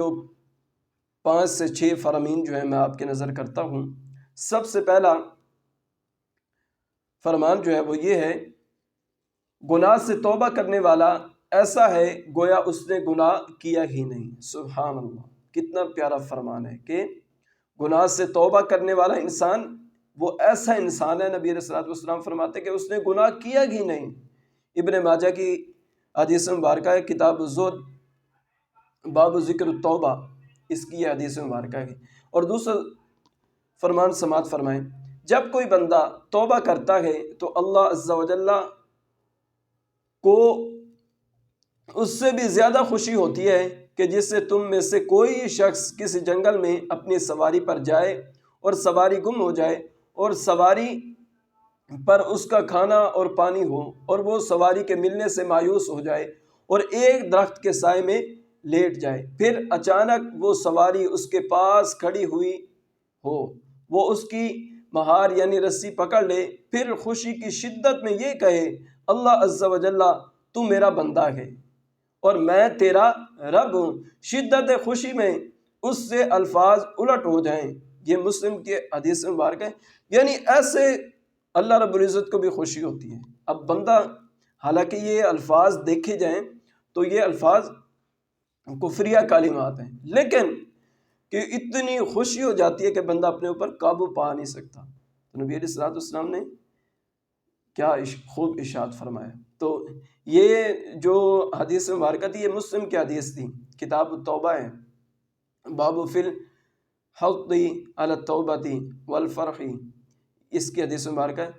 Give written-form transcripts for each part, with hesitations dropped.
جو 5 سے 6 فرامین جو ہے میں آپ کی نظر کرتا ہوں۔ سب سے پہلا فرمان جو ہے وہ یہ ہے، گناہ سے توبہ کرنے والا ایسا ہے گویا اس نے گناہ کیا ہی نہیں۔ سبحان اللہ، کتنا پیارا فرمان ہے کہ گناہ سے توبہ کرنے والا انسان وہ ایسا انسان ہے، نبی علیہ الصلوۃ والسلام فرماتے ہیں کہ اس نے گناہ کیا ہی نہیں۔ ابن ماجہ کی حدیث مبارکہ ہے، کتاب الزہد، باب ذکر التوبہ، اس کی یہ حدیث مبارکہ ہے۔ اور دوسرا فرمان سماعت فرمائیں، جب کوئی بندہ توبہ کرتا ہے تو اللہ عز و جل کو اس سے بھی زیادہ خوشی ہوتی ہے کہ جس سے تم میں سے کوئی شخص کسی جنگل میں اپنی سواری پر جائے اور سواری گم ہو جائے اور سواری پر اس کا کھانا اور پانی ہو اور وہ سواری کے ملنے سے مایوس ہو جائے اور ایک درخت کے سائے میں لیٹ جائے، پھر اچانک وہ سواری اس کے پاس کھڑی ہوئی ہو، وہ اس کی مہار یعنی رسی پکڑ لے، پھر خوشی کی شدت میں یہ کہے، اللہ عز و جل تو میرا بندہ ہے اور میں تیرا رب ہوں، شدت خوشی میں اس سے الفاظ الٹ ہو جائیں۔ یہ مسلم کے حدیث مبارک ہے، یعنی ایسے اللہ رب العزت کو بھی خوشی ہوتی ہے۔ اب بندہ، حالانکہ یہ الفاظ دیکھے جائیں تو یہ الفاظ کفریہ کلمات ہیں، لیکن کہ اتنی خوشی ہو جاتی ہے کہ بندہ اپنے اوپر قابو پا نہیں سکتا۔ تو نبی علیہ الصلوۃ والسلام نے کیا خوب ارشاد فرمایا۔ تو یہ جو حدیث مبارکہ تھی یہ مسلم کی حدیث تھی، کتاب التوبہ ہے، باب فی الحض علی التوبۃ والفرح، اس کی حدیث مبارکہ ہے۔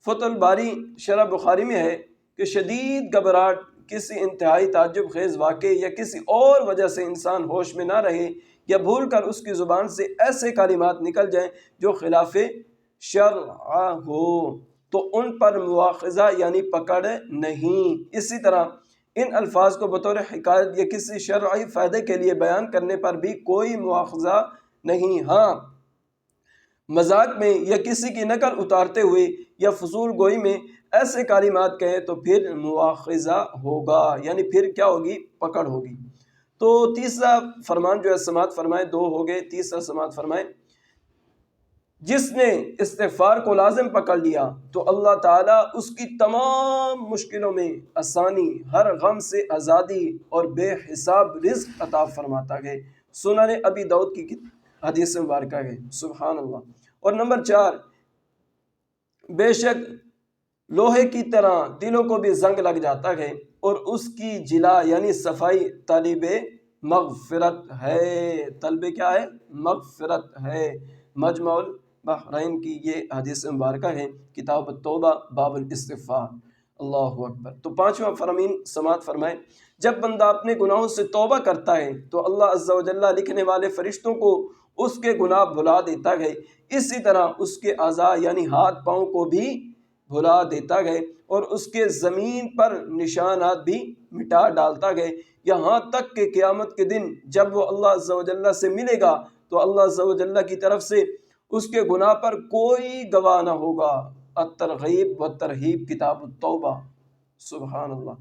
فتح الباری شرح بخاری میں ہے کہ شدید گھبراہٹ، کسی انتہائی تعجب خیز واقعے یا کسی اور وجہ سے انسان ہوش میں نہ رہے یا بھول کر اس کی زبان سے ایسے کلمات نکل جائیں جو خلاف شرع ہو تو ان پر مواخذہ یعنی پکڑ نہیں۔ اسی طرح ان الفاظ کو بطور حکایت یا کسی شرعی فائدے کے لیے بیان کرنے پر بھی کوئی مواخذہ نہیں۔ ہاں، مذاق میں یا کسی کی نقل اتارتے ہوئے یا فضول گوئی میں ایسے کلمات کہیں تو پھر مواخذہ ہوگا، یعنی پھر کیا ہوگی؟ پکڑ ہوگی۔ تو تیسرا فرمان جو ہے سماعت فرمائے، 2 ہو گئے، تیسرا سماعت فرمائے، جس نے استغفار کو لازم پکڑ لیا تو اللہ تعالیٰ اس کی تمام مشکلوں میں آسانی، ہر غم سے آزادی اور بے حساب رزق عطا فرماتا ہے۔ سنن ابی داؤد کی حدیث مبارکہ ہے۔ سبحان اللہ۔ اور نمبر 4، بے شک لوہے کی طرح دلوں کو بھی زنگ لگ جاتا ہے اور اس کی جلا یعنی صفائی طالب مغفرت ہے۔ طلب کیا ہے؟ مغفرت ہے۔ مجمع البحرین کی یہ حدیث مبارکہ ہے، کتاب التوبہ، باب الاستغفار۔ اللہ اکبر۔ تو 5واں فرامین سماعت فرمائے، جب بندہ اپنے گناہوں سے توبہ کرتا ہے تو اللہ عز و جل لکھنے والے فرشتوں کو اس کے گناہ بھلا دیتا ہے، اسی طرح اس کے اعضاء یعنی ہاتھ پاؤں کو بھی بھلا دیتا ہے اور اس کے زمین پر نشانات بھی مٹا ڈالتا ہے، یہاں تک کہ قیامت کے دن جب وہ اللہ عز و جل سے ملے گا تو اللہ عز و جل کی طرف سے اس کے گناہ پر کوئی گواہ نہ ہوگا۔ الترغیب والترہیب، کتاب التوبہ۔ سبحان اللہ۔